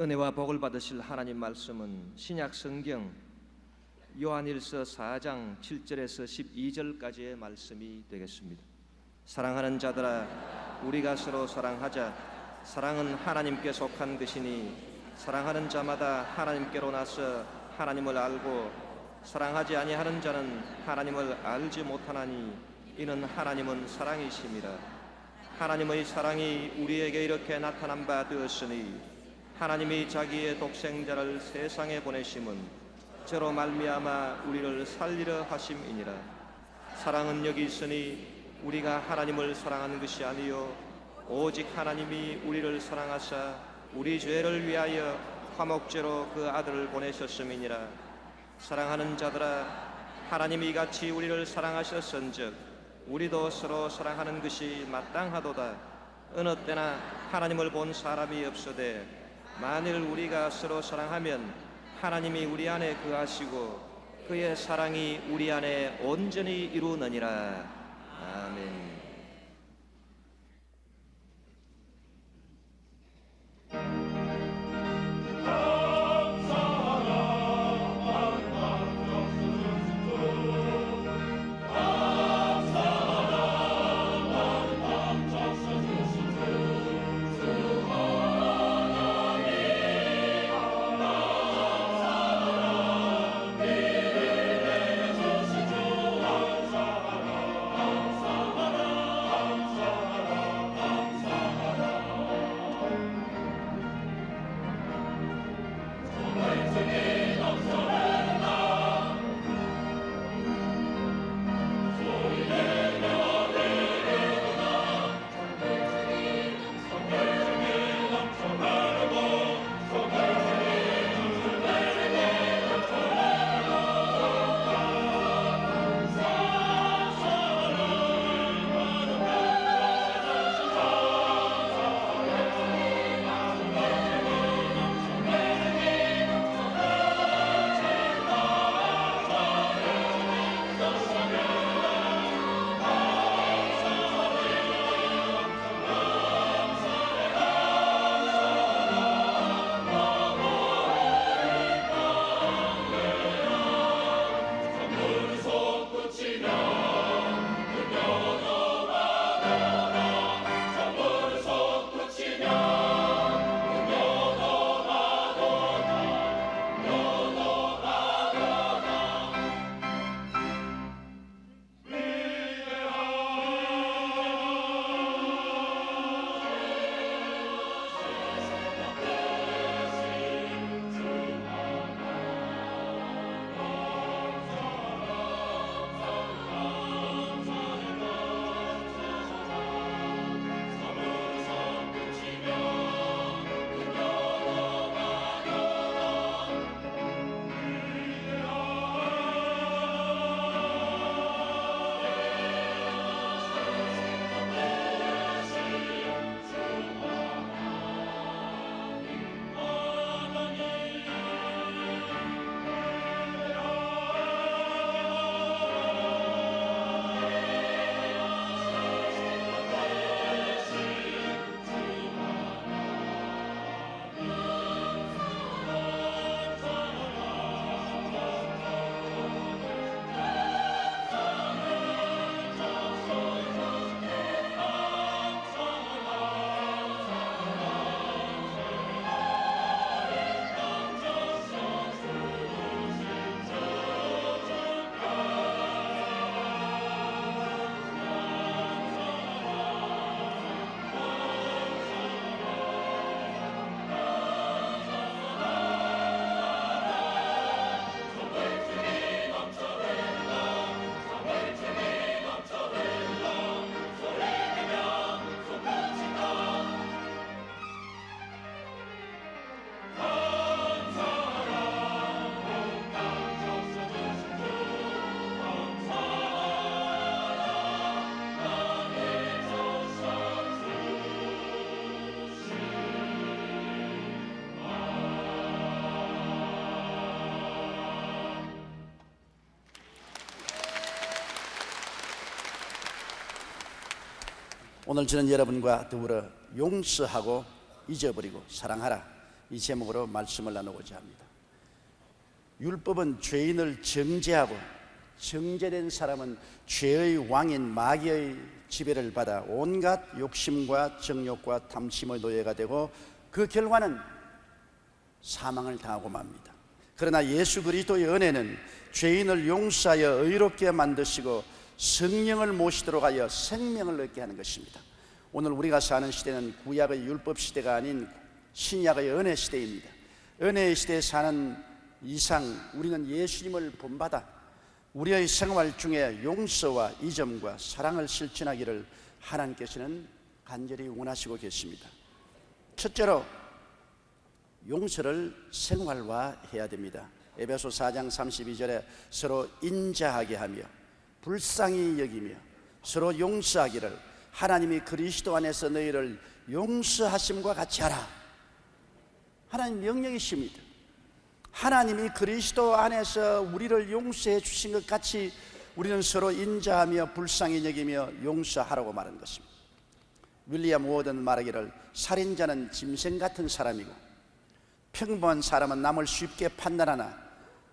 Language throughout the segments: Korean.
은혜와 복을 받으실 하나님 말씀은 신약 성경 요한일서 4장 7절에서 12절까지의 말씀이 되겠습니다. 사랑하는 자들아, 우리가 서로 사랑하자. 사랑은 하나님께 속한 것이니 사랑하는 자마다 하나님께로 나서 하나님을 알고 사랑하지 아니하는 자는 하나님을 알지 못하나니 이는 하나님은 사랑이심이라. 하나님의 사랑이 우리에게 이렇게 나타난 바 되었으니 하나님이 자기의 독생자를 세상에 보내심은 저로 말미암아 우리를 살리려 하심이니라. 사랑은 여기 있으니 우리가 하나님을 사랑하는 것이 아니요 오직 하나님이 우리를 사랑하사 우리 죄를 위하여 화목제로 그 아들을 보내셨음이니라. 사랑하는 자들아, 하나님이 이같이 우리를 사랑하셨은즉 우리도 서로 사랑하는 것이 마땅하도다. 어느 때나 하나님을 본 사람이 없으되 만일 우리가 서로 사랑하면 하나님이 우리 안에 거하시고 그의 사랑이 우리 안에 온전히 이루느니라. 아멘. 오늘 저는 여러분과 더불어 용서하고 잊어버리고 사랑하라, 이 제목으로 말씀을 나누고자 합니다. 율법은 죄인을 정죄하고 정죄된 사람은 죄의 왕인 마귀의 지배를 받아 온갖 욕심과 정욕과 탐심의 노예가 되고 그 결과는 사망을 당하고 맙니다. 그러나 예수 그리스도의 은혜는 죄인을 용서하여 의롭게 만드시고 성령을 모시도록 하여 생명을 얻게 하는 것입니다. 오늘 우리가 사는 시대는 구약의 율법 시대가 아닌 신약의 은혜 시대입니다. 은혜의 시대에 사는 이상 우리는 예수님을 본받아 우리의 생활 중에 용서와 이점과 사랑을 실천하기를 하나님께서는 간절히 원하시고 계십니다. 첫째로 용서를 생활화해야 됩니다. 에베소 4장 32절에 서로 인자하게 하며 불쌍히 여기며 서로 용서하기를 하나님이 그리스도 안에서 너희를 용서하심과 같이 하라. 하나님 명령이십니다. 하나님이 그리스도 안에서 우리를 용서해 주신 것 같이 우리는 서로 인자하며 불쌍히 여기며 용서하라고 말하는 것입니다. 윌리엄 워든 말하기를 살인자는 짐승 같은 사람이고 평범한 사람은 남을 쉽게 판단하나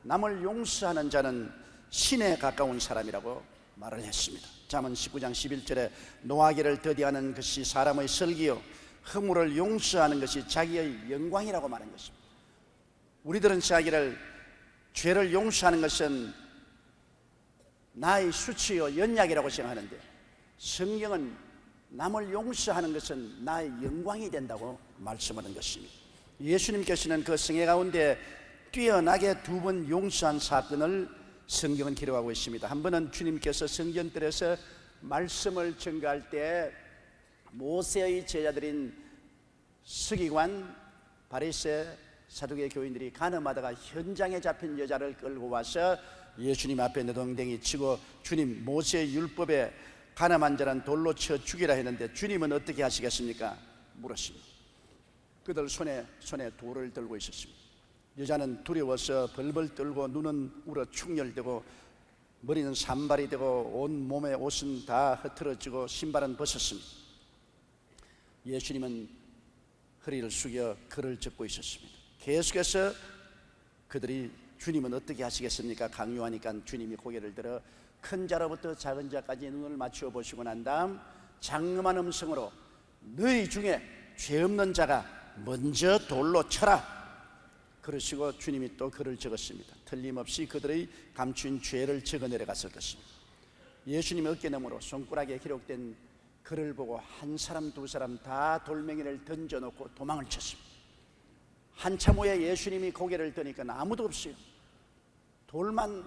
남을 용서하는 자는 신에 가까운 사람이라고 말을 했습니다. 잠언 19장 11절에 노하기를 더디하는 것이 사람의 설기요 허물을 용서하는 것이 자기의 영광이라고 말한 것입니다. 우리들은 자기를 죄를 용서하는 것은 나의 수치요 연약이라고 생각하는데 성경은 남을 용서하는 것은 나의 영광이 된다고 말씀하는 것입니다. 예수님께서는 그 성회 가운데 뛰어나게 두 번 용서한 사건을 성경은 기록하고 있습니다. 한 번은 주님께서 성전뜰에서 말씀을 전가할 때 모세의 제자들인 서기관, 바리새, 사두개 교인들이 간음하다가 현장에 잡힌 여자를 끌고 와서 예수님 앞에 너동댕이 치고 주님 모세의 율법에 간음한 자는 돌로 쳐 죽이라 했는데 주님은 어떻게 하시겠습니까? 물었습니다. 그들 손에 돌을 들고 있었습니다. 여자는 두려워서 벌벌 떨고 눈은 울어 충혈되고 머리는 산발이 되고 온 몸의 옷은 다 흐트러지고 신발은 벗었습니다. 예수님은 허리를 숙여 글을 적고 있었습니다. 계속해서 그들이 주님은 어떻게 하시겠습니까? 강요하니까 주님이 고개를 들어 큰 자로부터 작은 자까지 눈을 맞추어 보시고 난 다음 장엄한 음성으로 너희 중에 죄 없는 자가 먼저 돌로 쳐라. 그러시고 주님이 또 글을 적었습니다. 틀림없이 그들의 감춘 죄를 적어 내려갔을 것입니다. 예수님의 어깨너머로 손가락에 기록된 글을 보고 한 사람 두 사람 다 돌멩이를 던져놓고 도망을 쳤습니다. 한참 후에 예수님이 고개를 드니까 아무도 없어요. 돌만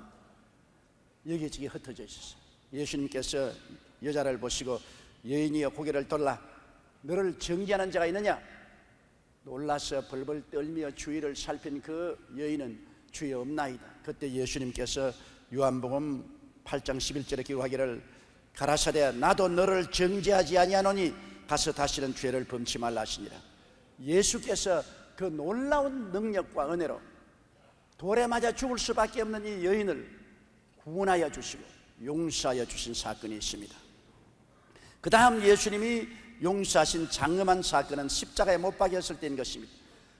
여기저기 흩어져 있었어요. 예수님께서 여자를 보시고 여인이여 고개를 돌라. 너를 정죄하는 자가 있느냐? 놀라서 벌벌 떨며 주위를 살핀 그 여인은 주여 없나이다. 그때 예수님께서 요한복음 8장 11절에 기록하기를 가라사대 나도 너를 정죄하지 아니하노니 가서 다시는 죄를 범치 말라 하시니라. 예수께서 그 놀라운 능력과 은혜로 돌에 맞아 죽을 수밖에 없는 이 여인을 구원하여 주시고 용서하여 주신 사건이 있습니다. 그 다음 예수님이 용서하신 장엄한 사건은 십자가에 못 박였을 때인 것입니다.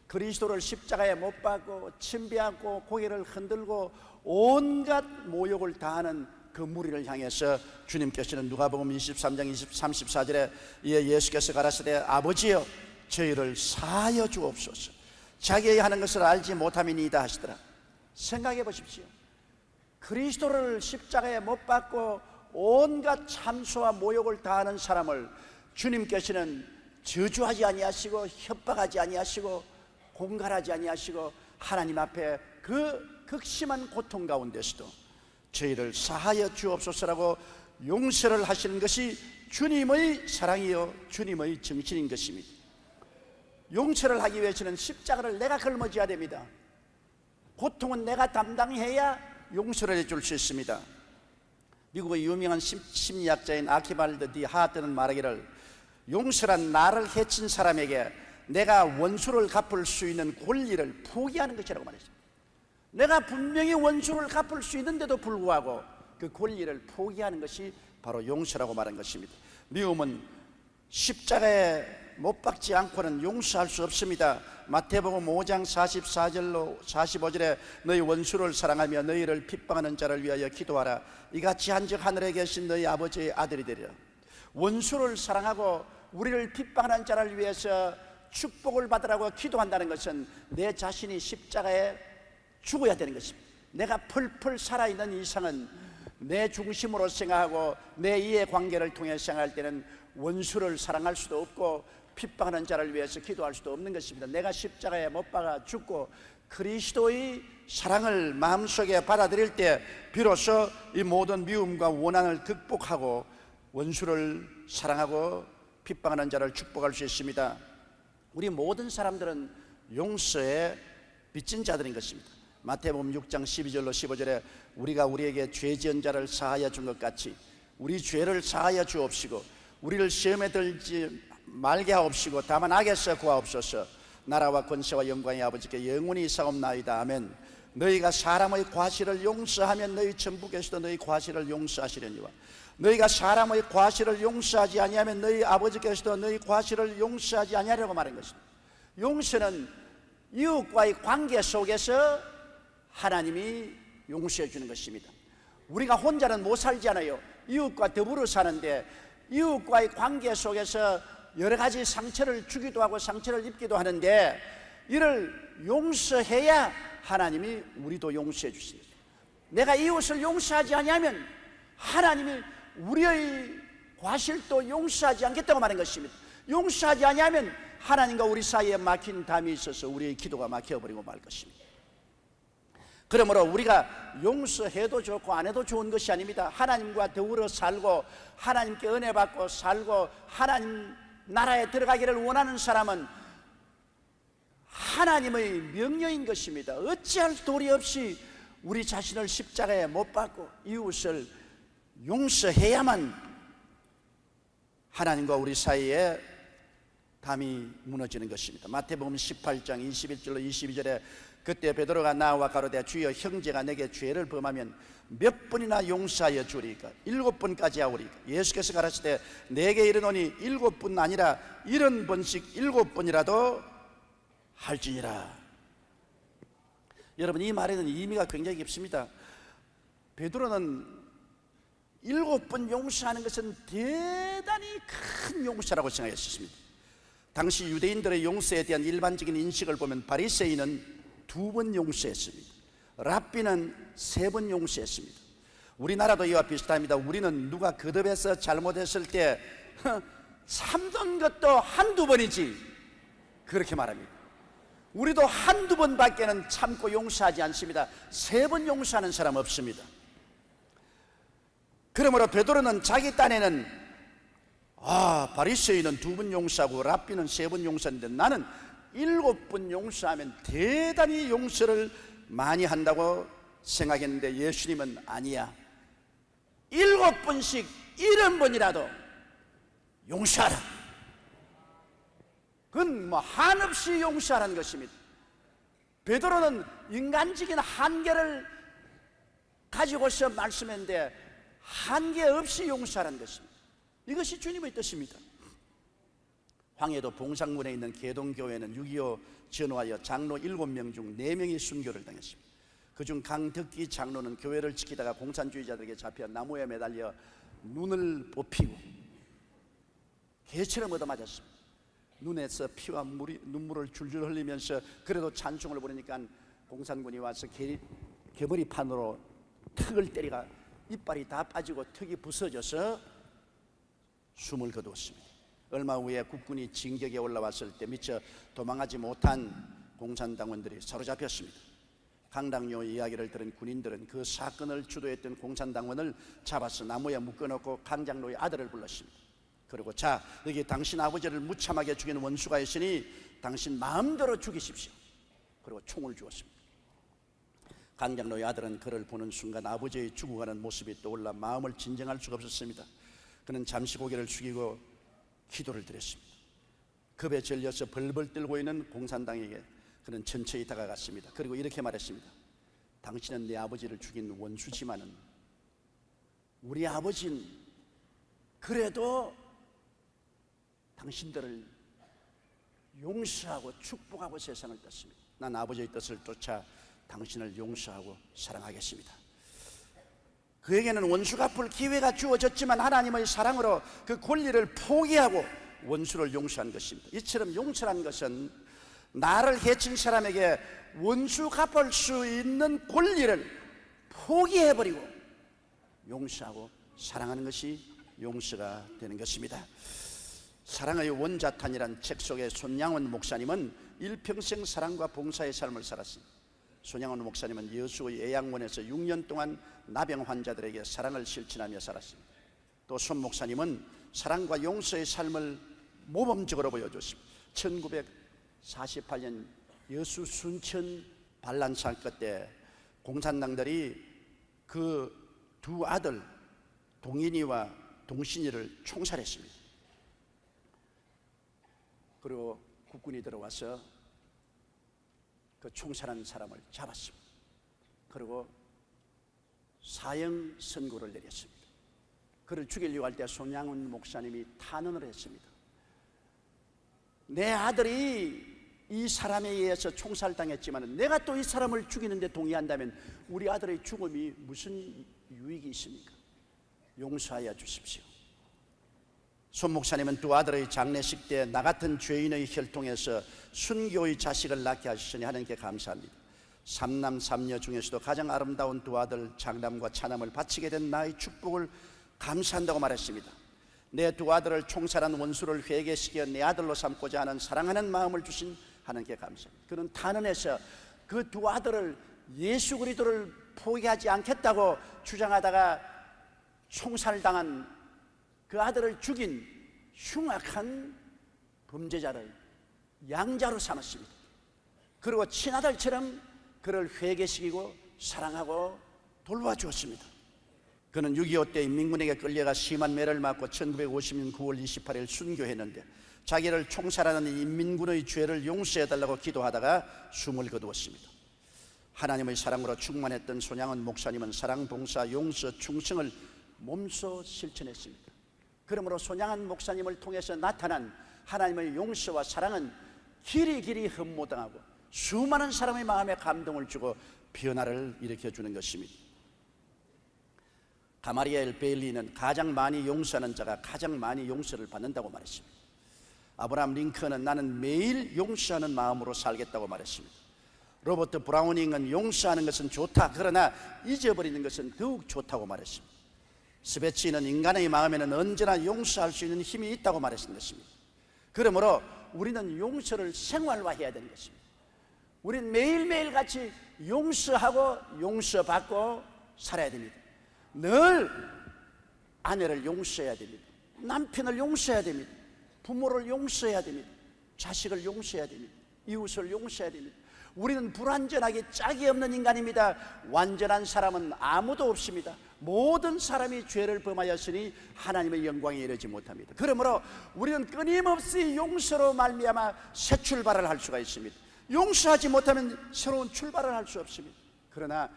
그리스도를 십자가에 못 박고 침배하고 고개를 흔들고 온갖 모욕을 다하는 그 무리를 향해서 주님께서는 누가복음 23장 34절에 예수께서 가라사대 아버지여 저희를 사하여 주옵소서. 자기의 하는 것을 알지 못함이니이다 하시더라. 생각해 보십시오. 그리스도를 십자가에 못 박고 온갖 참소와 모욕을 다하는 사람을 주님께서는 저주하지 아니하시고 협박하지 아니하시고 공갈하지 아니하시고 하나님 앞에 그 극심한 고통 가운데서도 저희를 사하여 주옵소서라고 용서를 하시는 것이 주님의 사랑이요 주님의 정신인 것입니다. 용서를 하기 위해서는 십자가를 내가 걸머져야 됩니다. 고통은 내가 담당해야 용서를 해줄 수 있습니다. 미국의 유명한 심리학자인 아키발드 디 하트는 말하기를 용서란 나를 해친 사람에게 내가 원수를 갚을 수 있는 권리를 포기하는 것이라고 말했습니다. 내가 분명히 원수를 갚을 수 있는데도 불구하고 그 권리를 포기하는 것이 바로 용서라고 말한 것입니다. 미움은 십자가에 못 박지 않고는 용서할 수 없습니다. 마태복음 5장 44절로 45절에 너희 원수를 사랑하며 너희를 핍박하는 자를 위하여 기도하라. 이같이 한즉 하늘에 계신 너희 아버지의 아들이 되리라. 원수를 사랑하고 우리를 핍박하는 자를 위해서 축복을 받으라고 기도한다는 것은 내 자신이 십자가에 죽어야 되는 것입니다. 내가 펄펄 살아있는 이상은 내 중심으로 생각하고 내 이해관계를 통해 생각할 때는 원수를 사랑할 수도 없고 핍박하는 자를 위해서 기도할 수도 없는 것입니다. 내가 십자가에 못 박아 죽고 그리스도의 사랑을 마음속에 받아들일 때 비로소 이 모든 미움과 원한을 극복하고 원수를 사랑하고 핍박하는 자를 축복할 수 있습니다. 우리 모든 사람들은 용서에 빚진 자들인 것입니다. 마태복음 6장 12절로 15절에 우리가 우리에게 죄 지은 자를 사하여 준 것 같이 우리 죄를 사하여 주옵시고 우리를 시험에 들지 말게 하옵시고 다만 악에서 구하옵소서. 나라와 권세와 영광의 아버지께 영원히 사옵나이다. 아멘. 너희가 사람의 과실을 용서하면 너희 천부께서도 너희 과실을 용서하시려니와 너희가 사람의 과실을 용서하지 아니하면 너희 아버지께서도 너희 과실을 용서하지 아니하려고 말한 것입니다. 용서는 이웃과의 관계 속에서 하나님이 용서해 주는 것입니다. 우리가 혼자는 못 살잖아요. 이웃과 더불어 사는데 이웃과의 관계 속에서 여러 가지 상처를 주기도 하고 상처를 입기도 하는데 이를 용서해야 하나님이 우리도 용서해 주십니다. 내가 이웃을 용서하지 아니하면 하나님이 우리의 과실도 용서하지 않겠다고 말한 것입니다. 용서하지 아니하면 하나님과 우리 사이에 막힌 담이 있어서 우리의 기도가 막혀버리고 말 것입니다. 그러므로 우리가 용서해도 좋고 안 해도 좋은 것이 아닙니다. 하나님과 더불어 살고 하나님께 은혜 받고 살고 하나님 나라에 들어가기를 원하는 사람은 하나님의 명령인 것입니다. 어찌할 도리 없이 우리 자신을 십자가에 못 박고 이웃을 용서해야만 하나님과 우리 사이에 담이 무너지는 것입니다. 마태복음 18장 21절로 22절에 그때 베드로가 나와 가로되 주여 형제가 내게 죄를 범하면 몇 번이나 용서하여 주리까? 7번까지 하오리까? 예수께서 가라사대 내게 이르노니 7번 아니라 70번씩 7번이라도 할지니라. 여러분, 이 말에는 의미가 굉장히 깊습니다. 베드로는 7번 용서하는 것은 대단히 큰 용서라고 생각했습니다. 당시 유대인들의 용서에 대한 일반적인 인식을 보면 바리새인은 2번 용서했습니다. 랍비는 3번 용서했습니다. 우리나라도 이와 비슷합니다. 우리는 누가 거듭해서 잘못했을 때 참던 것도 한두 번이지 그렇게 말합니다. 우리도 한두 번밖에는 참고 용서하지 않습니다. 3번 용서하는 사람 없습니다. 그러므로 베드로는 자기 딴에는 바리새인은 2번 용서하고 랍비는 3번 용서하는데 나는 7번 용서하면 대단히 용서를 많이 한다고 생각했는데 예수님은 아니야. 7번씩 70번이라도 용서하라. 그건 한없이 용서하라는 것입니다. 베드로는 인간적인 한계를 가지고서 말씀했는데 한계 없이 용서하라는 것입니다. 이것이 주님의 뜻입니다. 황해도 봉상군에 있는 개동교회는 6.25 전후하여 장로 7명 중 4명이 순교를 당했습니다. 그중 강덕기 장로는 교회를 지키다가 공산주의자들에게 잡혀 나무에 매달려 눈을 뽑히고 개처럼 얻어맞았습니다. 눈에서 피와 눈물을 줄줄 흘리면서 그래도 찬송을 부르니까 공산군이 와서 개머리판으로 턱을 때리가 이빨이 다 빠지고 턱이 부서져서 숨을 거두었습니다. 얼마 후에 국군이 진격에 올라왔을 때 미처 도망하지 못한 공산당원들이 사로잡혔습니다. 강당요 이야기를 들은 군인들은 그 사건을 주도했던 공산당원을 잡아서 나무에 묶어놓고 강장로의 아들을 불렀습니다. 그리고 자, 여기 당신 아버지를 무참하게 죽인 원수가 있으니 당신 마음대로 죽이십시오. 그리고 총을 주었습니다. 강장로의 아들은 그를 보는 순간 아버지의 죽어가는 모습이 떠올라 마음을 진정할 수가 없었습니다. 그는 잠시 고개를 숙이고 기도를 드렸습니다. 겁에 질려서 벌벌 떨고 있는 공산당에게 그는 천천히 다가갔습니다. 그리고 이렇게 말했습니다. 당신은 내 아버지를 죽인 원수지만은 우리 아버지는 그래도 당신들을 용서하고 축복하고 세상을 떴습니다. 난 아버지의 뜻을 쫓아 당신을 용서하고 사랑하겠습니다. 그에게는 원수 갚을 기회가 주어졌지만 하나님의 사랑으로 그 권리를 포기하고 원수를 용서한 것입니다. 이처럼 용서란 것은 나를 해친 사람에게 원수 갚을 수 있는 권리를 포기해버리고 용서하고 사랑하는 것이 용서가 되는 것입니다. 사랑의 원자탄이라는 책 속에 손양원 목사님은 일평생 사랑과 봉사의 삶을 살았습니다. 손양원 목사님은 여수의 애양원에서 6년 동안 나병 환자들에게 사랑을 실천하며 살았습니다. 또 손 목사님은 사랑과 용서의 삶을 모범적으로 보여줬습니다. 1948년 여수 순천 반란 사건 때 공산당들이 그 두 아들 동인이와 동신이를 총살했습니다. 그리고 국군이 들어와서 그 총살한 사람을 잡았습니다. 그리고 사형 선고를 내렸습니다. 그를 죽이려고 할 때 손양훈 목사님이 탄원을 했습니다. 내 아들이 이 사람에 의해서 총살당했지만 내가 또 이 사람을 죽이는데 동의한다면 우리 아들의 죽음이 무슨 유익이 있습니까? 용서하여 주십시오. 손 목사님은 두 아들의 장례식 때 나 같은 죄인의 혈통에서 순교의 자식을 낳게 하시니 하나님께 감사합니다. 삼남 삼녀 중에서도 가장 아름다운 두 아들 장남과 차남을 바치게 된 나의 축복을 감사한다고 말했습니다. 내 두 아들을 총살한 원수를 회개시켜 내 아들로 삼고자 하는 사랑하는 마음을 주신 하나님께 감사합니다. 그는 탄원해서 그 두 아들을 예수 그리스도를 포기하지 않겠다고 주장하다가 총살당한 그 아들을 죽인 흉악한 범죄자를 양자로 삼았습니다. 그리고 친아들처럼 그를 회개시키고 사랑하고 돌봐주었습니다. 그는 6.25 때 인민군에게 끌려가 심한 매를 맞고 1950년 9월 28일 순교했는데 자기를 총살하는 인민군의 죄를 용서해달라고 기도하다가 숨을 거두었습니다. 하나님의 사랑으로 충만했던 손양원 목사님은 사랑, 봉사, 용서, 충성을 몸소 실천했습니다. 그러므로 손양원 목사님을 통해서 나타난 하나님의 용서와 사랑은 길이 흠모당하고 수많은 사람의 마음에 감동을 주고 변화를 일으켜주는 것입니다. 가마리엘 베일리는 가장 많이 용서하는 자가 가장 많이 용서를 받는다고 말했습니다. 아브라함 링컨은 나는 매일 용서하는 마음으로 살겠다고 말했습니다. 로버트 브라우닝은 용서하는 것은 좋다, 그러나 잊어버리는 것은 더욱 좋다고 말했습니다. 스베치는 인간의 마음에는 언제나 용서할 수 있는 힘이 있다고 말했습니다. 그러므로 우리는 용서를 생활화해야 되는 것입니다. 우리는 매일매일 같이 용서하고 용서받고 살아야 됩니다. 늘 아내를 용서해야 됩니다. 남편을 용서해야 됩니다. 부모를 용서해야 됩니다. 자식을 용서해야 됩니다. 이웃을 용서해야 됩니다. 우리는 불완전하게 짝이 없는 인간입니다. 완전한 사람은 아무도 없습니다. 모든 사람이 죄를 범하였으니 하나님의 영광에 이르지 못합니다. 그러므로 우리는 끊임없이 용서로 말미암아 새 출발을 할 수가 있습니다. 용서하지 못하면 새로운 출발을 할 수 없습니다. 그러나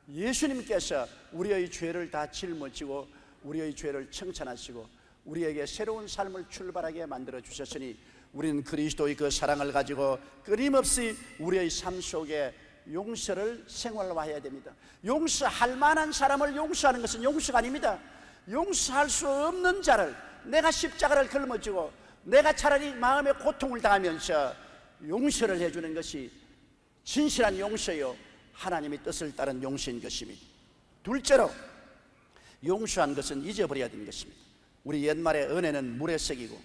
예수님께서 우리의 죄를 다 짊어지고 우리의 죄를 청산하시고 우리에게 새로운 삶을 출발하게 만들어 주셨으니 우리는 그리스도의 그 사랑을 가지고 끊임없이 우리의 삶 속에 용서를 생활화해야 됩니다. 용서할 만한 사람을 용서하는 것은 용서가 아닙니다. 용서할 수 없는 자를 내가 십자가를 짊어지고 내가 차라리 마음의 고통을 당하면서 용서를 해주는 것이 진실한 용서요 하나님의 뜻을 따른 용서인 것입니다. 둘째로 용서한 것은 잊어버려야 되는 것입니다. 우리 옛말에 은혜는 물에 새기고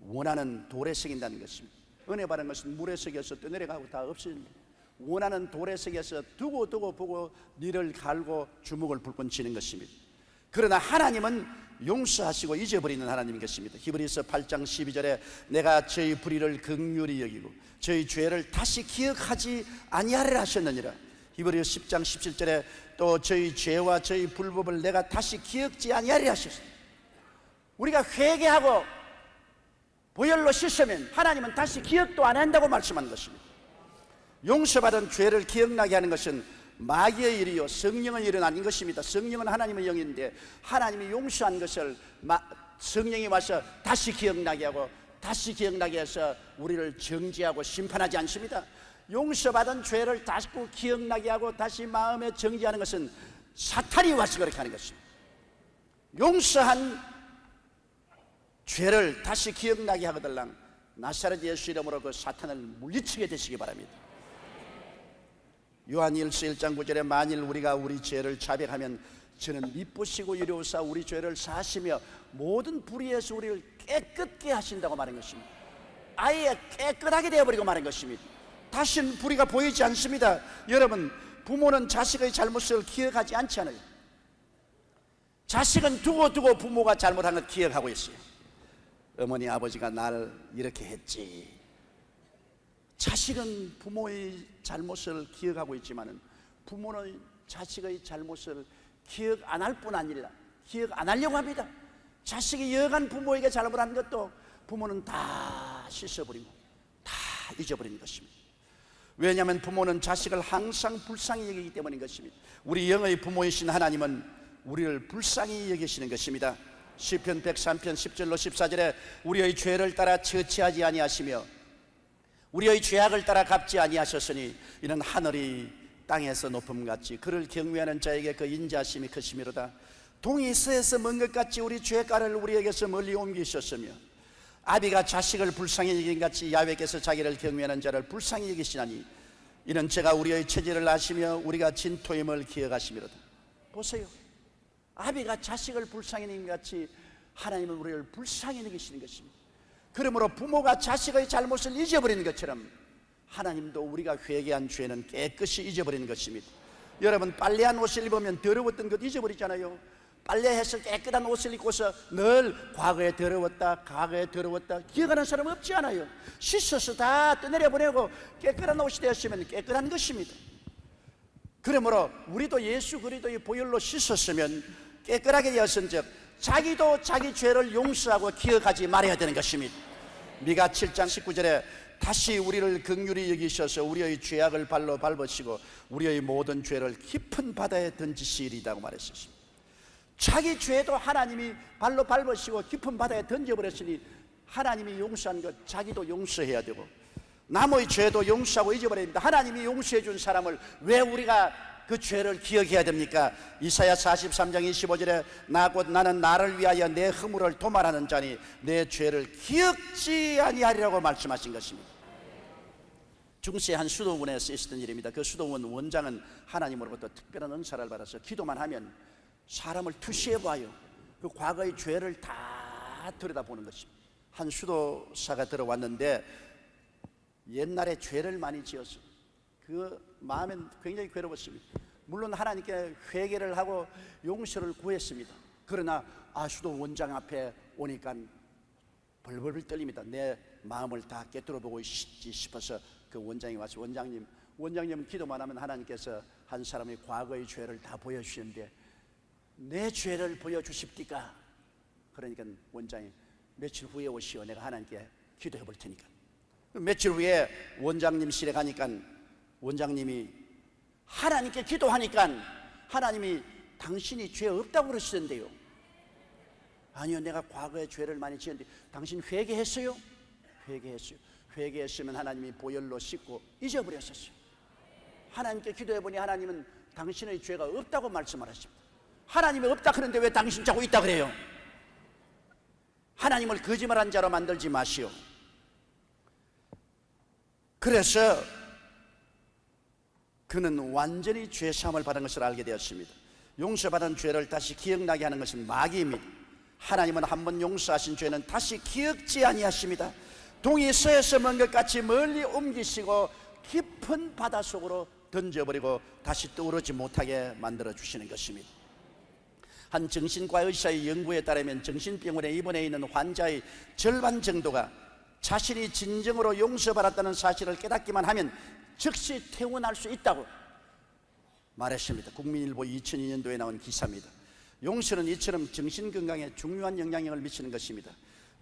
원한은 돌에 새긴다는 것입니다. 은혜 받은 것은 물에 새겨서 떠내려가고 다 없습니다. 원한은 돌에 새겨서 두고 보고 니를 갈고 주먹을 불끈 쥐는 것입니다. 그러나 하나님은 용서하시고 잊어버리는 하나님인 것입니다. 히브리서 8장 12절에 내가 저희 불의를 긍휼히 여기고 저희 죄를 다시 기억하지 아니하리라 하셨느니라. 히브리서 10장 17절에 또 저희 죄와 저희 불법을 내가 다시 기억지 아니하리라 하셨습니다. 우리가 회개하고 보혈로 씻으면 하나님은 다시 기억도 안 한다고 말씀한 것입니다. 용서받은 죄를 기억나게 하는 것은 마귀의 일이요 성령의 일은 아닌 것입니다. 성령은 하나님의 영인데 하나님이 용서한 것을 성령이 와서 다시 기억나게 하고 다시 기억나게 해서 우리를 정죄하고 심판하지 않습니다. 용서받은 죄를 다시 기억나게 하고 다시 마음에 정죄하는 것은 사탄이 와서 그렇게 하는 것입니다. 용서한 죄를 다시 기억나게 하거들랑 나사렛 예수 이름으로 그 사탄을 물리치게 되시기 바랍니다. 요한일서 1장 9절에 만일 우리가 우리 죄를 자백하면 저는 미쁘시고 유료우사 우리 죄를 사하시며 모든 불의에서 우리를 깨끗게 하신다고 말한 것입니다. 아예 깨끗하게 되어버리고 말한 것입니다. 다시는 불의가 보이지 않습니다. 여러분, 부모는 자식의 잘못을 기억하지 않지 않아요. 자식은 두고 부모가 잘못한 걸 기억하고 있어요. 어머니 아버지가 날 이렇게 했지. 자식은 부모의 잘못을 기억하고 있지만 부모는 자식의 잘못을 기억 안 할 뿐 아니라 기억 안 하려고 합니다. 자식이 여간 부모에게 잘못한 것도 부모는 다 씻어버리고 다 잊어버리는 것입니다. 왜냐하면 부모는 자식을 항상 불쌍히 여기기 때문인 것입니다. 우리 영의 부모이신 하나님은 우리를 불쌍히 여기시는 것입니다. 시편 103편 10절로 14절에 우리의 죄를 따라 처치하지 아니하시며 우리의 죄악을 따라 갚지 아니하셨으니 이는 하늘이 땅에서 높음같이 그를 경외하는 자에게 그 인자심이 크심이로다. 동이 서에서 먼 것 같이 우리 죄가를 우리에게서 멀리 옮기셨으며 아비가 자식을 불쌍히 여긴 같이 야훼께서 자기를 경외하는 자를 불쌍히 여기시나니 이는 제가 우리의 체질을 아시며 우리가 진토임을 기억하심이로다. 보세요, 아비가 자식을 불쌍히 여긴 같이 하나님은 우리를 불쌍히 여기시는 것입니다. 그러므로 부모가 자식의 잘못을 잊어버리는 것처럼 하나님도 우리가 회개한 죄는 깨끗이 잊어버리는 것입니다. 여러분, 빨래한 옷을 입으면 더러웠던 것 잊어버리잖아요. 빨래해서 깨끗한 옷을 입고서 늘 과거에 더러웠다 기억하는 사람 없지 않아요. 씻어서 다 떠내려보내고 깨끗한 옷이 되었으면 깨끗한 것입니다. 그러므로 우리도 예수 그리스도의 보혈로 씻었으면 깨끗하게 되었은즉 자기도 자기 죄를 용서하고 기억하지 말아야 되는 것입니다. 미가 7장 19절에 다시 우리를 긍휼히 여기셔서 우리의 죄악을 발로 밟으시고 우리의 모든 죄를 깊은 바다에 던지시리라고 말했습니다. 자기 죄도 하나님이 발로 밟으시고 깊은 바다에 던져버렸으니 하나님이 용서한 것 자기도 용서해야 되고 남의 죄도 용서하고 잊어버려야 됩니다. 하나님이 용서해 준 사람을 왜 우리가 그 죄를 기억해야 됩니까? 이사야 43장 25절에 나는 나를 위하여 내 허물을 도말하는 자니 내 죄를 기억지 아니하리라고 말씀하신 것입니다. 중세 한 수도원에서 있었던 일입니다. 그 수도원 원장은 하나님으로부터 특별한 은사를 받아서 기도만 하면 사람을 투시해 봐요. 그 과거의 죄를 다 들여다보는 것입니다. 한 수도사가 들어왔는데 옛날에 죄를 많이 지어서 그 마음엔 굉장히 괴로웠습니다. 물론 하나님께 회개를 하고 용서를 구했습니다. 그러나 수도 원장 앞에 오니까 벌벌 떨립니다. 내 마음을 다 꿰뚫어 보고 있지 싶어서 그 원장이 와서 원장님은 기도만 하면 하나님께서 한 사람의 과거의 죄를 다 보여주시는데 내 죄를 보여주십니까? 그러니까 원장이 며칠 후에 오시오. 내가 하나님께 기도해 볼 테니까. 며칠 후에 원장님실에 가니까 원장님이 하나님께 기도하니까 하나님이 당신이 죄 없다고 그러시던데요. 아니요, 내가 과거에 죄를 많이 지었는데 당신 회개했어요? 회개했어요. 회개했으면 하나님이 보혈로 씻고 잊어버렸었어요. 하나님께 기도해보니 하나님은 당신의 죄가 없다고 말씀을 하십니다. 하나님이 없다 그러는데 왜 당신 자꾸 있다 그래요? 하나님을 거짓말한 자로 만들지 마시오. 그래서 그는 완전히 죄사함을 받은 것을 알게 되었습니다. 용서받은 죄를 다시 기억나게 하는 것은 마귀입니다. 하나님은 한번 용서하신 죄는 다시 기억지 아니하십니다. 동이 서에서 먼 것 같이 멀리 옮기시고 깊은 바닷속으로 던져버리고 다시 떠오르지 못하게 만들어 주시는 것입니다. 한 정신과 의사의 연구에 따르면 정신병원에 입원해 있는 환자의 절반 정도가 자신이 진정으로 용서받았다는 사실을 깨닫기만 하면 즉시 퇴원할 수 있다고 말했습니다. 국민일보 2002년도에 나온 기사입니다. 용서는 이처럼 정신건강에 중요한 영향력을 미치는 것입니다.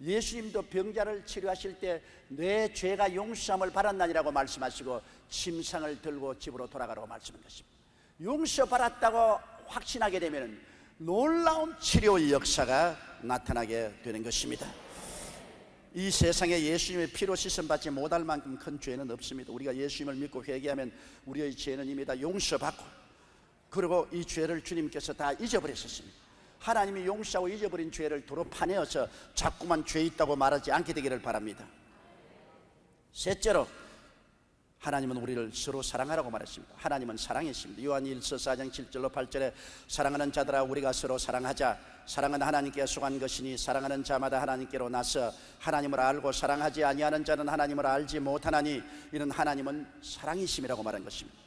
예수님도 병자를 치료하실 때 내 죄가 용서함을 받았나니라고 말씀하시고 침상을 들고 집으로 돌아가라고 말씀한 것입니다. 용서받았다고 확신하게 되면 놀라운 치료의 역사가 나타나게 되는 것입니다. 이 세상에 예수님의 피로 씻음받지 못할 만큼 큰 죄는 없습니다. 우리가 예수님을 믿고 회개하면 우리의 죄는 이미 다 용서받고, 그리고 이 죄를 주님께서 다 잊어버리셨습니다. 하나님이 용서하고 잊어버린 죄를 도로 파내어서 자꾸만 죄 있다고 말하지 않게 되기를 바랍니다. 셋째로, 하나님은 우리를 서로 사랑하라고 말했습니다. 하나님은 사랑이십니다. 요한일서 4장 7절로 8절에 사랑하는 자들아 우리가 서로 사랑하자. 사랑은 하나님께 속한 것이니 사랑하는 자마다 하나님께로 나서 하나님을 알고 사랑하지 아니하는 자는 하나님을 알지 못하나니 이는 하나님은 사랑이심이라고 말한 것입니다.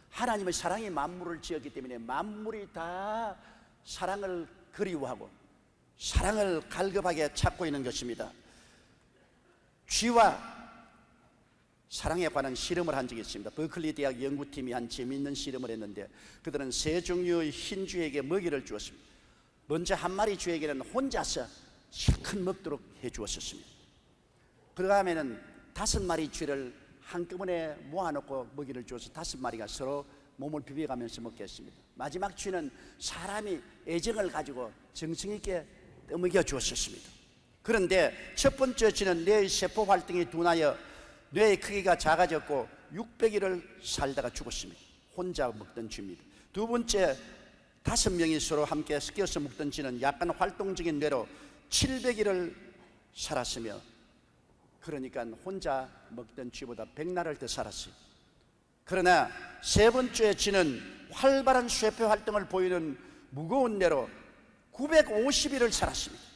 하나님의 사랑이 만물을 지었기 때문에 만물이 다 사랑을 그리워하고 사랑을 갈급하게 찾고 있는 것입니다. 쥐와 사랑에 관한 실험을 한 적이 있습니다. 버클리 대학 연구팀이 한 재미있는 실험을 했는데, 그들은 세 종류의 흰 쥐에게 먹이를 주었습니다. 먼저 한 마리 쥐에게는 혼자서 실컷 먹도록 해 주었습니다. 그 다음에는 5마리 쥐를 한꺼번에 모아놓고 먹이를 주어서 5마리가 서로 몸을 비벼가면서 먹게 했습니다. 마지막 쥐는 사람이 애정을 가지고 정성 있게 떠먹여 주었습니다. 그런데 첫 번째 쥐는 뇌의 세포 활동이 둔하여 뇌의 크기가 작아졌고 600일을 살다가 죽었습니다. 혼자 먹던 쥐입니다. 두 번째, 5명이 서로 함께 섞여서 먹던 쥐는 약간 활동적인 뇌로 700일을 살았으며, 그러니까 혼자 먹던 쥐보다 100날을 더 살았어요. 그러나 세 번째 쥐는 활발한 쇠표 활동을 보이는 무거운 뇌로 950일을 살았습니다.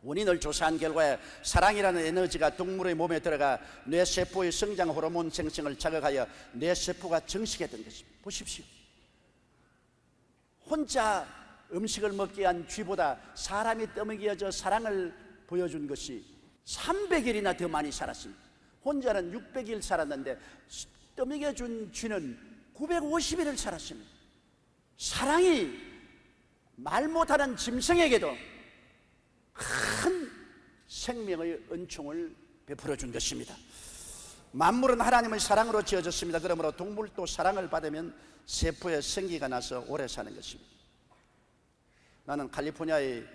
원인을 조사한 결과에 사랑이라는 에너지가 동물의 몸에 들어가 뇌세포의 성장 호르몬 생성을 자극하여 뇌세포가 정식했던 것입니다. 보십시오. 혼자 음식을 먹게 한 쥐보다 사람이 떠먹여져 사랑을 보여준 것이 300일이나 더 많이 살았습니다. 혼자는 600일 살았는데 떠먹여준 쥐는 950일을 살았습니다. 사랑이 말 못하는 짐승에게도 큰 생명의 은총을 베풀어 준 것입니다. 만물은 하나님의 사랑으로 지어졌습니다. 그러므로 동물도 사랑을 받으면 세포에 생기가 나서 오래 사는 것입니다. 나는 캘리포니아의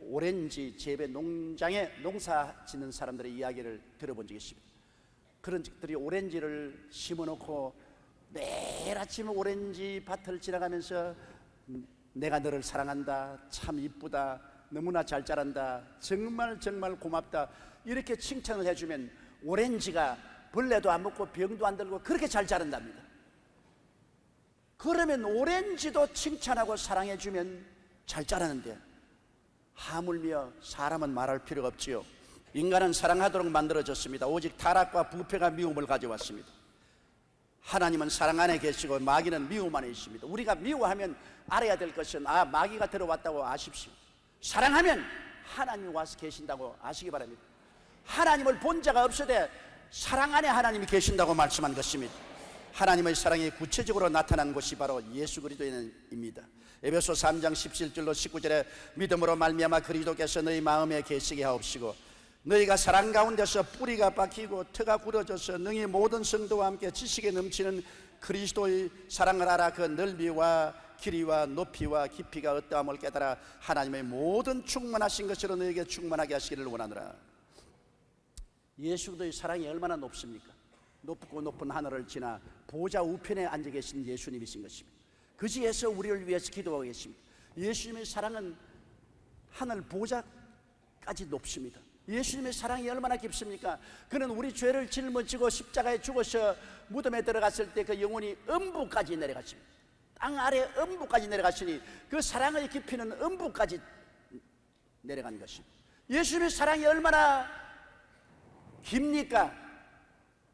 오렌지 재배 농장에 농사 짓는 사람들의 이야기를 들어본 적이 있습니다. 그런 적들이 오렌지를 심어놓고 매일 아침 오렌지 밭을 지나가면서 내가 너를 사랑한다, 참 이쁘다, 너무나 잘 자란다, 정말 고맙다, 이렇게 칭찬을 해주면 오렌지가 벌레도 안 먹고 병도 안 들고 그렇게 잘 자란답니다. 그러면 오렌지도 칭찬하고 사랑해주면 잘 자라는데 하물며 사람은 말할 필요가 없지요. 인간은 사랑하도록 만들어졌습니다. 오직 타락과 부패가 미움을 가져왔습니다. 하나님은 사랑 안에 계시고 마귀는 미움 안에 있습니다. 우리가 미워하면 알아야 될 것은 마귀가 들어왔다고 아십시오. 사랑하면 하나님이 와서 계신다고 아시기 바랍니다. 하나님을 본 자가 없으되 사랑 안에 하나님이 계신다고 말씀한 것입니다. 하나님의 사랑이 구체적으로 나타난 것이 바로 예수 그리스도입니다. 에베소 3장 17절로 19절에 믿음으로 말미암아 그리스도께서 너희 마음에 계시게 하옵시고 너희가 사랑 가운데서 뿌리가 박히고 터가 굳어져서 너희 모든 성도와 함께 지식에 넘치는 그리스도의 사랑을 알아 그 넓이와 길이와 높이와 깊이가 어떠함을 깨달아 하나님의 모든 충만하신 것으로 너희에게 충만하게 하시기를 원하노라. 예수 그리스도의 사랑이 얼마나 높습니까? 높고 높은 하늘을 지나 보좌 우편에 앉아 계신 예수님이신 것입니다. 그지에서 우리를 위해서 기도하고 계십니다. 예수님의 사랑은 하늘 보좌까지 높습니다. 예수님의 사랑이 얼마나 깊습니까? 그는 우리 죄를 짊어지고 십자가에 죽어서 무덤에 들어갔을 때 그 영혼이 음부까지 내려갔습니다. 땅 아래 음부까지 내려갔으니 그 사랑의 깊이는 음부까지 내려간 것입니다. 예수님의 사랑이 얼마나 깁니까?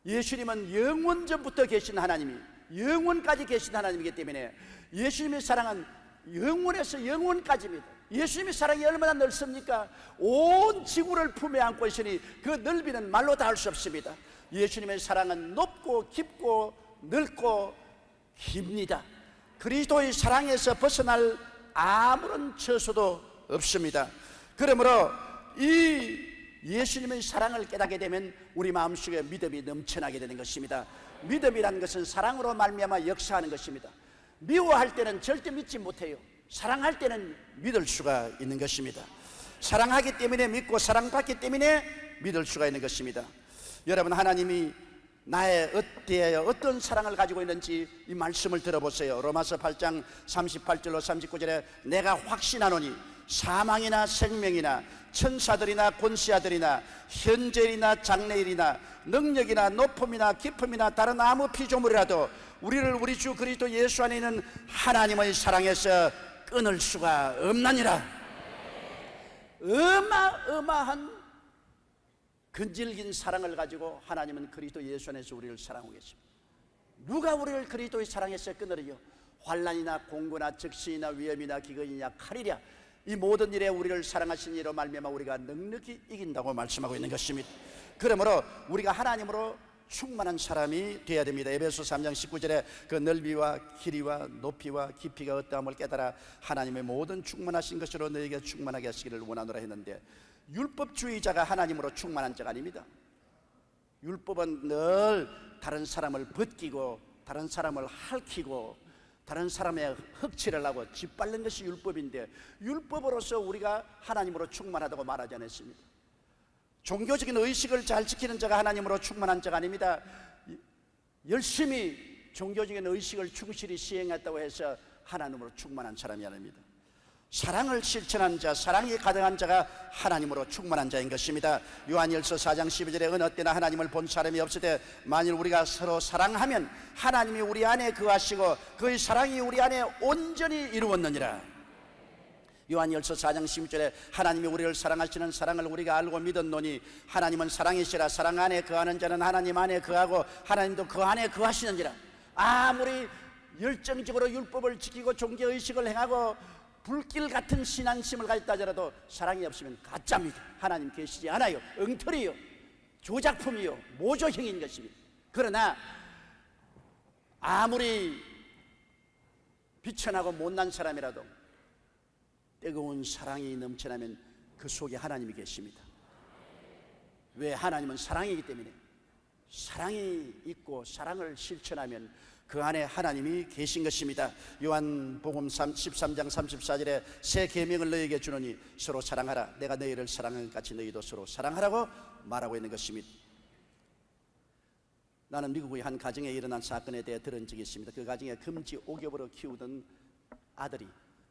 예수님은 영원 전부터 계신 하나님이 영원까지 계신 하나님이기 때문에 예수님의 사랑은 영원에서 영원까지입니다. 예수님의 사랑이 얼마나 넓습니까? 온 지구를 품에 안고 있으니 그 넓이는 말로 다 할 수 없습니다. 예수님의 사랑은 높고 깊고 넓고 깁니다. 그리스도의 사랑에서 벗어날 아무런 처소도 없습니다. 그러므로 이 예수님의 사랑을 깨닫게 되면 우리 마음속에 믿음이 넘쳐나게 되는 것입니다. 믿음이라는 것은 사랑으로 말미암아 역사하는 것입니다. 미워할 때는 절대 믿지 못해요. 사랑할 때는 믿을 수가 있는 것입니다. 사랑하기 때문에 믿고 사랑받기 때문에 믿을 수가 있는 것입니다. 여러분, 하나님이 나의 어떤 사랑을 가지고 있는지 이 말씀을 들어보세요. 로마서 8장 38절로 39절에 내가 확신하노니 사망이나 생명이나 천사들이나 권세자들이나 현재일이나 장래일이나 능력이나 높음이나 깊음이나 다른 아무 피조물이라도 우리를 우리 주 그리스도 예수 안에 있는 하나님의 사랑에서 끊을 수가 없나니라. 어마어마한 근질긴 사랑을 가지고 하나님은 그리스도 예수 안에서 우리를 사랑하고 계십니다. 누가 우리를 그리스도의 사랑에서 끊으리요? 환난이나 공고나 적신이나 위험이나 기근이냐 칼이랴. 이 모든 일에 우리를 사랑하신 이로 말미암아 우리가 넉넉히 이긴다고 말씀하고 있는 것입니다. 그러므로 우리가 하나님으로 충만한 사람이 되어야 됩니다. 에베소 3장 19절에 그 넓이와 길이와 높이와 깊이가 어떠함을 깨달아 하나님의 모든 충만하신 것으로 너에게 충만하게 하시기를 원하노라 했는데, 율법주의자가 하나님으로 충만한 자가 아닙니다. 율법은 늘 다른 사람을 벗기고 다른 사람을 핥히고 다른 사람의 흑칠을 하고 짓밟는 것이 율법인데, 율법으로서 우리가 하나님으로 충만하다고 말하지 않았습니다. 종교적인 의식을 잘 지키는 자가 하나님으로 충만한 자가 아닙니다. 열심히 종교적인 의식을 충실히 시행했다고 해서 하나님으로 충만한 사람이 아닙니다. 사랑을 실천한 자, 사랑이 가득한 자가 하나님으로 충만한 자인 것입니다. 요한일서 4장 12절에 어느 때나 하나님을 본 사람이 없을 때 만일 우리가 서로 사랑하면 하나님이 우리 안에 거하시고 그의 사랑이 우리 안에 온전히 이루었느니라. 요한일서 4장 16절에 하나님이 우리를 사랑하시는 사랑을 우리가 알고 믿었노니 하나님은 사랑이시라. 사랑 안에 거하는 자는 하나님 안에 거하고 하나님도 그 안에 거하시느니라. 아무리 열정적으로 율법을 지키고 종교의식을 행하고 불길 같은 신앙심을 가졌다 하더라도 사랑이 없으면 가짜입니다. 하나님 계시지 않아요. 엉터리요, 조작품이요, 모조형인 것입니다. 그러나 아무리 비천하고 못난 사람이라도 뜨거운 사랑이 넘쳐나면 그 속에 하나님이 계십니다. 왜? 하나님은 사랑이기 때문에. 사랑이 있고 사랑을 실천하면 그 안에 하나님이 계신 것입니다. 요한복음 13장 34절에 새 계명을 너희에게 주노니 서로 사랑하라. 내가 너희를 사랑한 것 같이 너희도 서로 사랑하라고 말하고 있는 것입니다. 나는 미국의 한 가정에 일어난 사건에 대해 들은 적이 있습니다. 그 가정에 금지 옥엽으로 키우던 아들이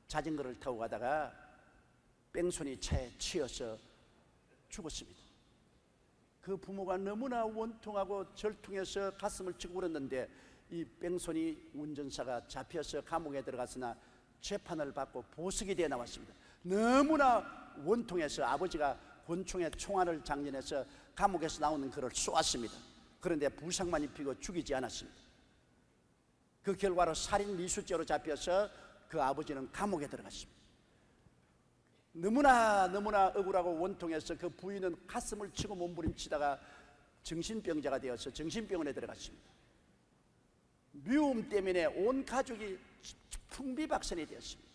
자전거를 타고 가다가 뺑소니 차에 치여서 죽었습니다. 그 부모가 너무나 원통하고 절통해서 가슴을 치고 울었는데 이 뺑소니 운전사가 잡혀서 감옥에 들어갔으나 재판을 받고 보석이 되어 나왔습니다. 너무나 원통해서 아버지가 권총에 총알을 장전해서 감옥에서 나오는 그를 쏘았습니다. 그런데 부상만 입히고 죽이지 않았습니다. 그 결과로 살인 미수죄로 잡혀서 그 아버지는 감옥에 들어갔습니다. 너무나 억울하고 원통해서 그 부인은 가슴을 치고 몸부림치다가 정신병자가 되어서 정신병원에 들어갔습니다. 미움 때문에 온 가족이 풍비박산이 되었습니다.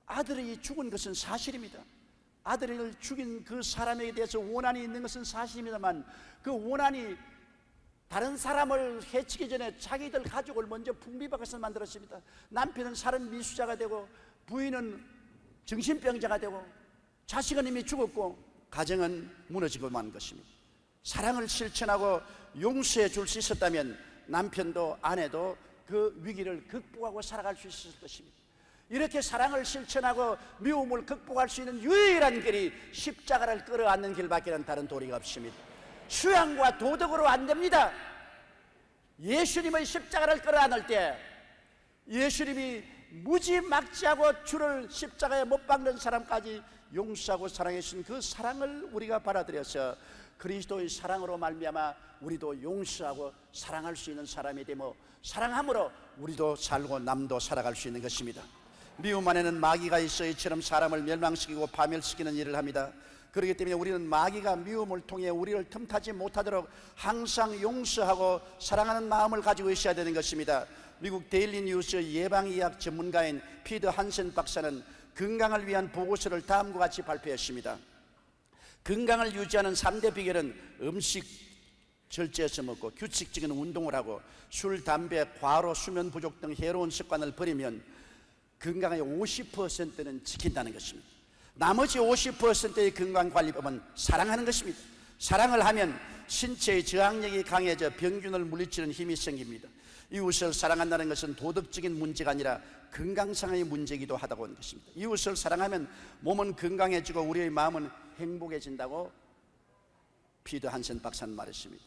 아들이 죽은 것은 사실입니다. 아들을 죽인 그 사람에 대해서 원한이 있는 것은 사실입니다만 그 원한이 다른 사람을 해치기 전에 자기들 가족을 먼저 풍비박산을 만들었습니다. 남편은 살인 미수자가 되고 부인은 정신병자가 되고 자식은 이미 죽었고 가정은 무너지고 만 것입니다. 사랑을 실천하고 용서해 줄 수 있었다면 남편도 아내도 그 위기를 극복하고 살아갈 수 있었을 것입니다. 이렇게 사랑을 실천하고 미움을 극복할 수 있는 유일한 길이 십자가를 끌어안는 길밖에는 다른 도리가 없습니다. 수양과 도덕으로 안 됩니다. 예수님의 십자가를 끌어안을 때 예수님이 무지막지하고 주를 십자가에 못 박는 사람까지 용서하고 사랑해 주신 그 사랑을 우리가 받아들여서 그리스도의 사랑으로 말미암아 우리도 용서하고 사랑할 수 있는 사람이 되며 사랑함으로 우리도 살고 남도 살아갈 수 있는 것입니다. 미움 안에는 마귀가 있어 이처럼 사람을 멸망시키고 파멸시키는 일을 합니다. 그렇기 때문에 우리는 마귀가 미움을 통해 우리를 틈타지 못하도록 항상 용서하고 사랑하는 마음을 가지고 있어야 되는 것입니다. 미국 데일리 뉴스 예방의학 전문가인 피터 한센 박사는 건강을 위한 보고서를 다음과 같이 발표했습니다. 건강을 유지하는 3대 비결은 음식 절제해서 먹고 규칙적인 운동을 하고 술, 담배, 과로, 수면 부족 등 해로운 습관을 버리면 건강의 50%는 지킨다는 것입니다. 나머지 50%의 건강관리법은 사랑하는 것입니다. 사랑을 하면 신체의 저항력이 강해져 병균을 물리치는 힘이 생깁니다. 이웃을 사랑한다는 것은 도덕적인 문제가 아니라 건강상의 문제이기도 하다고 하는 것입니다. 이웃을 사랑하면 몸은 건강해지고 우리의 마음은 행복해진다고 피터 한센 박사는 말했습니다.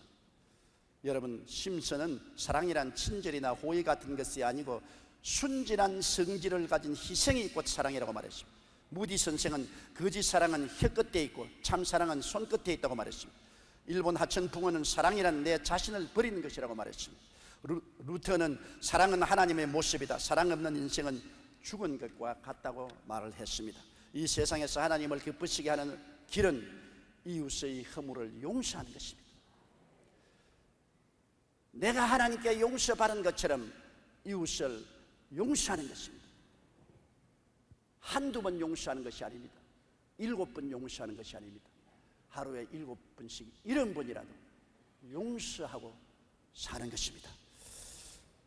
여러분, 심슨은 사랑이란 친절이나 호의 같은 것이 아니고 순진한 성질을 가진 희생이 곧 사랑이라고 말했습니다. 무디 선생은 거짓 사랑은 혀끝에 있고 참 사랑은 손끝에 있다고 말했습니다. 일본 하천 붕어는 사랑이란 내 자신을 버리는 것이라고 말했습니다. 루터는 사랑은 하나님의 모습이다. 사랑 없는 인생은 죽은 것과 같다고 말을 했습니다. 이 세상에서 하나님을 기쁘시게 하는 길은 이웃의 허물을 용서하는 것입니다. 내가 하나님께 용서받은 것처럼 이웃을 용서하는 것입니다. 한두 번 용서하는 것이 아닙니다. 7번 용서하는 것이 아닙니다. 하루에 7번씩 70번이라도 용서하고 사는 것입니다.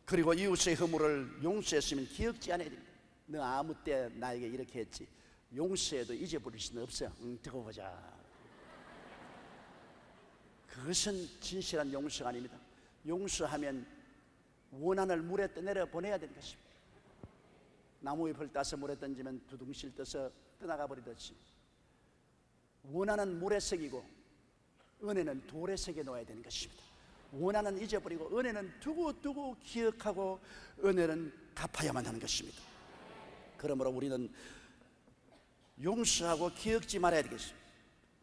그리고 이웃의 허물을 용서했으면 기억지 않아야 됩니다. 너 아무 때 나에게 이렇게 했지, 용서해도 잊어버릴 수는 없어요. 두고 보자. 그것은 진실한 용서가 아닙니다. 용서하면 원한을 물에 떠내려 보내야 되는 것입니다. 나무 잎을 따서 물에 던지면 두둥실 떠서 떠나가 버리듯이 원한은 물에 새기고 은혜는 돌에 새겨 놓아야 되는 것입니다. 원한은 잊어버리고 은혜는 두고 기억하고 은혜는 갚아야만 하는 것입니다. 그러므로 우리는 용서하고 기억지 말아야 되겠습니다.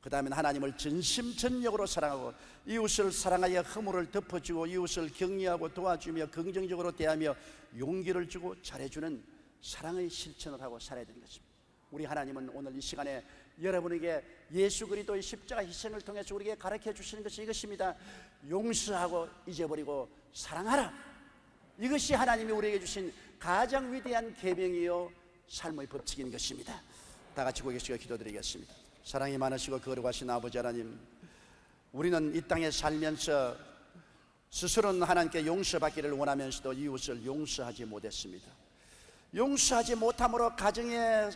그 다음에 하나님을 전심전력으로 사랑하고 이웃을 사랑하여 허물을 덮어주고 이웃을 격려하고 도와주며 긍정적으로 대하며 용기를 주고 잘해주는 사랑의 실천을 하고 살아야 되는 것입니다. 우리 하나님은 오늘 이 시간에 여러분에게 예수 그리스도의 십자가 희생을 통해서 우리에게 가르쳐 주시는 것이 이것입니다. 용서하고 잊어버리고 사랑하라. 이것이 하나님이 우리에게 주신 가장 위대한 계명이요 삶의 법칙인 것입니다. 다 같이 고개 숙여 기도드리겠습니다. 사랑이 많으시고 거룩하신 아버지 하나님, 우리는 이 땅에 살면서 스스로는 하나님께 용서받기를 원하면서도 이웃을 용서하지 못했습니다. 용서하지 못함으로 가정에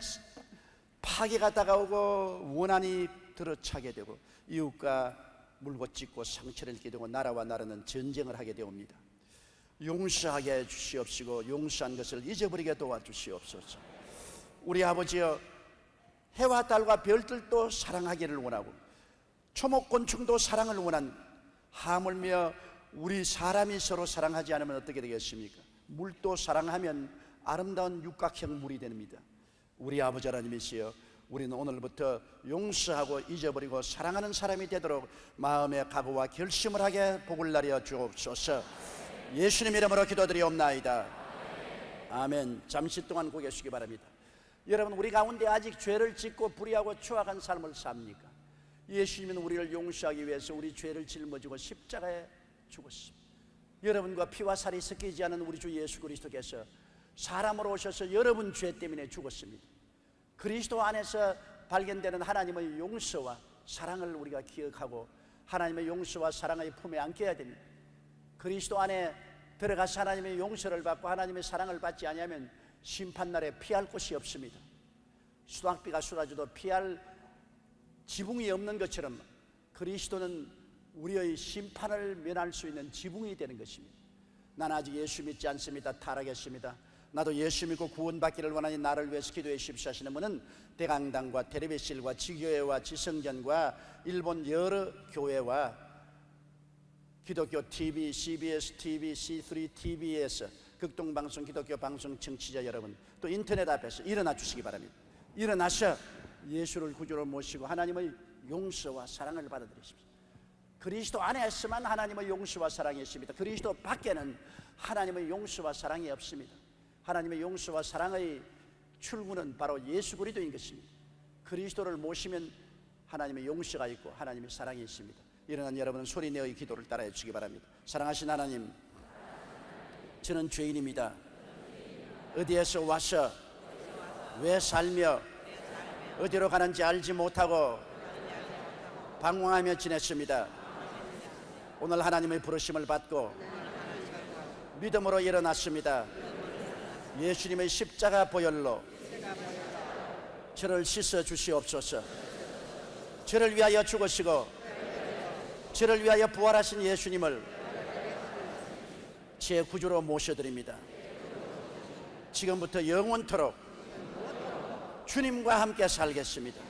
파괴가 다가오고 원한이 들어차게 되고 이웃과 물고 찢고 상처를 입게 되고 나라와 나라는 전쟁을 하게 되옵니다. 용서하게 해주시옵시고 용서한 것을 잊어버리게 도와주시옵소서. 우리 아버지여, 해와 달과 별들도 사랑하기를 원하고 초목곤충도 사랑을 원한, 하물며 우리 사람이 서로 사랑하지 않으면 어떻게 되겠습니까? 물도 사랑하면 아름다운 육각형 물이 됩니다. 우리 아버지 하나님이시여, 우리는 오늘부터 용서하고 잊어버리고 사랑하는 사람이 되도록 마음의 각오와 결심을 하게 복을 나려 주옵소서. 예수님 이름으로 기도드리옵나이다. 아멘. 잠시 동안 고개 숙이기 바랍니다. 여러분, 우리 가운데 아직 죄를 짓고 불의하고 추악한 삶을 삽니까? 예수님은 우리를 용서하기 위해서 우리 죄를 짊어지고 십자가에 죽었습니다. 여러분과 피와 살이 섞이지 않은 우리 주 예수 그리스도께서 사람으로 오셔서 여러분 죄 때문에 죽었습니다. 그리스도 안에서 발견되는 하나님의 용서와 사랑을 우리가 기억하고 하나님의 용서와 사랑의 품에 안겨야 됩니다. 그리스도 안에 들어가서 하나님의 용서를 받고 하나님의 사랑을 받지 아니하면 심판날에 피할 곳이 없습니다. 수학비가 쏟아져도 피할 지붕이 없는 것처럼 그리스도는 우리의 심판을 면할 수 있는 지붕이 되는 것입니다. 나는 아직 예수 믿지 않습니다. 타락했습니다. 나도 예수 믿고 구원받기를 원하니 나를 위해서 기도해 주십시오 하시는 분은 대강당과 텔레비실과 지교회와 지성전과 일본 여러 교회와 기독교 TV, CBS TV, C3 TV에서 극동방송 기독교 방송 청취자 여러분, 또 인터넷 앞에서 일어나 주시기 바랍니다. 일어나셔 예수를 구주로 모시고 하나님의 용서와 사랑을 받아들이십시오. 그리스도 안에서만 하나님의 용서와 사랑이 있습니다. 그리스도 밖에는 하나님의 용서와 사랑이 없습니다. 하나님의 용서와 사랑의 출구는 바로 예수 그리스도인 것입니다. 그리스도를 모시면 하나님의 용서가 있고 하나님의 사랑이 있습니다. 일어난 여러분은 소리 내어 이 기도를 따라해 주시기 바랍니다. 사랑하신 하나님, 저는 죄인입니다. 어디에서 와서 왜 살며 어디로 가는지 알지 못하고 방황하며 지냈습니다. 오늘 하나님의 부르심을 받고 믿음으로 일어났습니다. 예수님의 십자가 보혈로 저를 씻어 주시옵소서. 저를 위하여 죽으시고 저를 위하여 부활하신 예수님을 제 구주로 모셔드립니다. 지금부터 영원토록 주님과 함께 살겠습니다.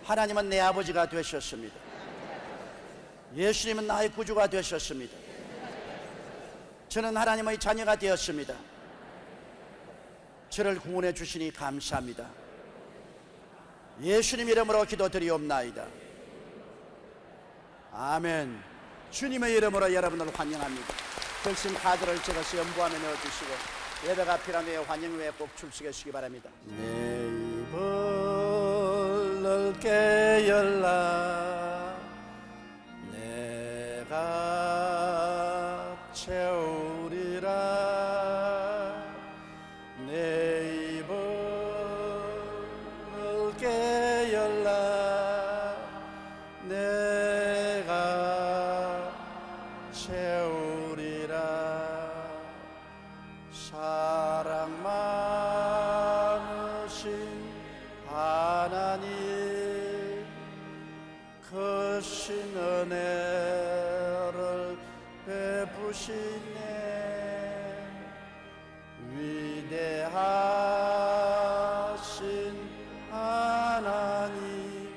하나님은 내 아버지가 되셨습니다. 예수님은 나의 구주가 되셨습니다. 저는 하나님의 자녀가 되었습니다. 저를 구원해 주시니 감사합니다. 예수님 이름으로 기도드리옵나이다. 아멘. 주님의 이름으로 여러분을 환영합니다. 결심 카드를 찍어서 연부함에 넣어주시고 예배가 필요한 후에 환영 후에 꼭 출석해 주시기 바랍니다. 내 입을 넓게 열라 내가 채우리라. 내 입을 넓게 열라 내가 채우리라. 사랑 많으신 하나님 크신 은혜를 베푸시네. 위대하신 하나님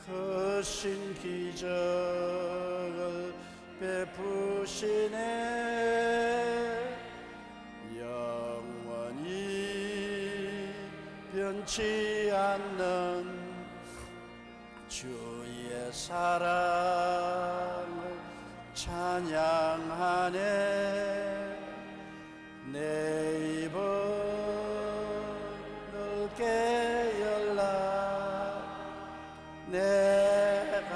크신 기적을 베푸시네. 영원히 변치 않는 주의 사랑을 찬양하네. 내 입을 넓게 열라 내가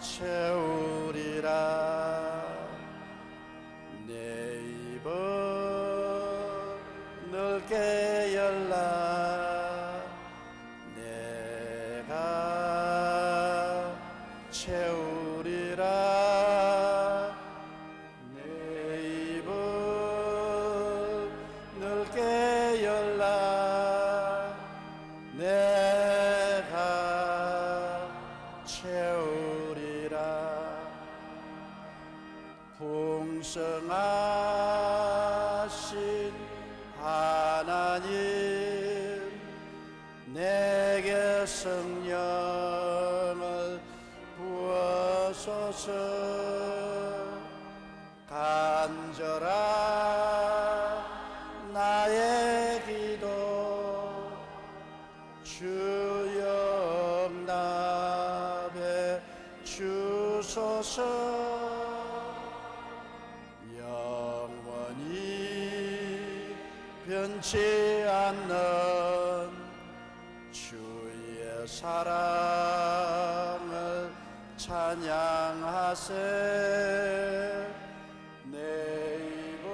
채우리라. 내 입을 넓게 열라 내가 채우리라. 풍성하신 하나님 내게 성령을 부어소서. 간절한 나의 기도 주여 응답해 주소서. 변치 않는 주의 사랑을 찬양하세. 내 입을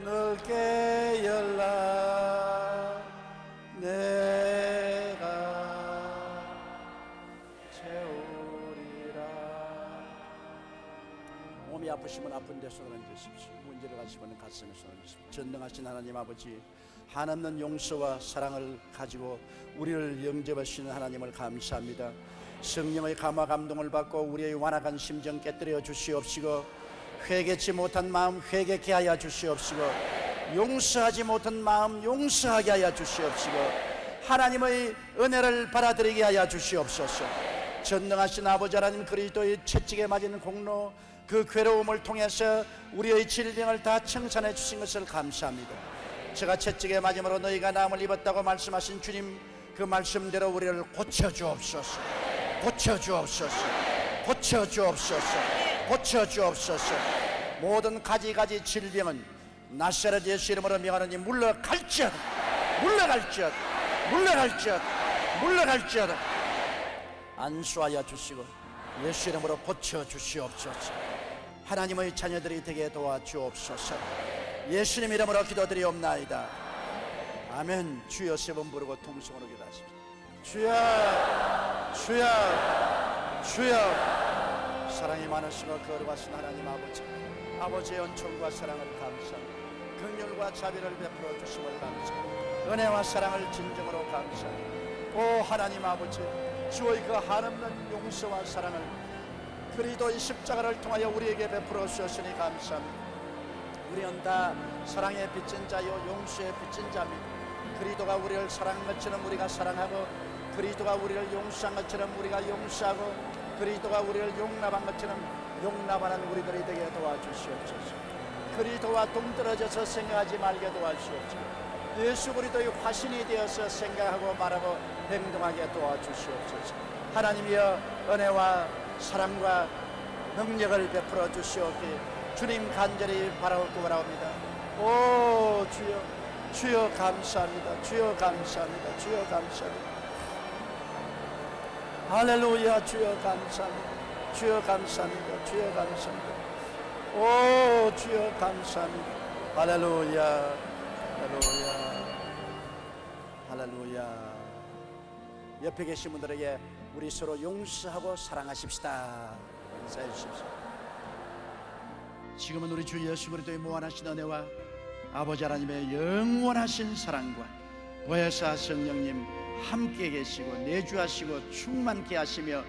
넓게 열라 내가 채우리라. 몸이 아프시면 아픈 데 손을 얹으십시오. 문제를 가지고는 가슴에 손을 얹으십시오. 전능하신 하나님 아버지, 한없는 용서와 사랑을 가지고 우리를 영접하시는 하나님을 감사합니다. 성령의 감화 감동을 받고 우리의 완악한 심정 깨뜨려 주시옵시고, 회개치 못한 마음 회개케 하여 주시옵시고, 용서하지 못한 마음 용서하게 하여 주시옵시고, 하나님의 은혜를 받아들이게 하여 주시옵소서. 전능하신 아버지 하나님, 그리스도의 채찍에 맞은 공로, 그 괴로움을 통해서 우리의 질병을 다 청산해 주신 것을 감사합니다. 제가 채찍에 맞음으로 너희가 나음을 입었다고 말씀하신 주님, 그 말씀대로 우리를 고쳐주옵소서. 고쳐주옵소서. 고쳐주옵소서. 고쳐주옵소서. 모든 가지가지 질병은 나사렛 예수 이름으로 명하노니 물러갈지어다. 물러갈지어다. 물러갈지어다. 물러갈지어다. 안수하여 주시고 예수 이름으로 고쳐주시옵소서. 하나님의 자녀들이 되게 도와주옵소서. 예수님 이름으로 기도드리옵나이다. 아멘. 주여 세 번 부르고 통성으로 기도하십시오. 주여, 주여, 주여. 사랑이 많으시고 거룩하신 하나님 아버지, 아버지의 은총과 사랑을 감사합니다. 긍휼과 자비를 베풀어 주심을 감사합니다. 은혜와 사랑을 진정으로 감사합니다. 오 하나님 아버지, 주의 그 한없는 용서와 사랑을 그리스도의 십자가를 통하여 우리에게 베풀어 주셨으니 감사합니다. 우리는 다 사랑의 빚진 자요 용서의 빚진 자입니다. 그리스도가 우리를 사랑한 것처럼 우리가 사랑하고, 그리스도가 우리를 용서한 것처럼 우리가 용서하고, 그리스도가 우리를 용납한 것처럼 용납하는 우리들이 되게 도와주시옵소서. 그리스도와 동떨어져서 생각하지 말게 도와주시옵소서. 예수 그리스도의 화신이 되어서 생각하고 말하고 행동하게 도와주시옵소서. 하나님이여, 은혜와 사랑과 능력을 베풀어 주시옵기 주님 간절히 바라옵고 바라옵니다. 오 주여, 주여 감사합니다. 주여 감사합니다. 주여 감사합니다. 할렐루야. 주여 감사합니다. 주여 감사합니다. 주여 감사합니다. 오 주여 감사합니다. 할렐루야. 할렐루야. 할렐루야. 옆에 계신 분들에게 우리 서로 용서하고 사랑하십시다 인사해 주십시오. 지금은 우리 주 예수 그리스도의 무한하신 은혜와 아버지 하나님의 영원하신 사랑과 보혜사 성령님 함께 계시고 내주하시고 충만케 하시며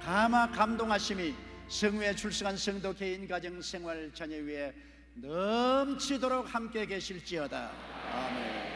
감동하심이 성회에 출석한 성도 개인 가정 생활 자녀 위에 넘치도록 함께 계실지어다. 아멘.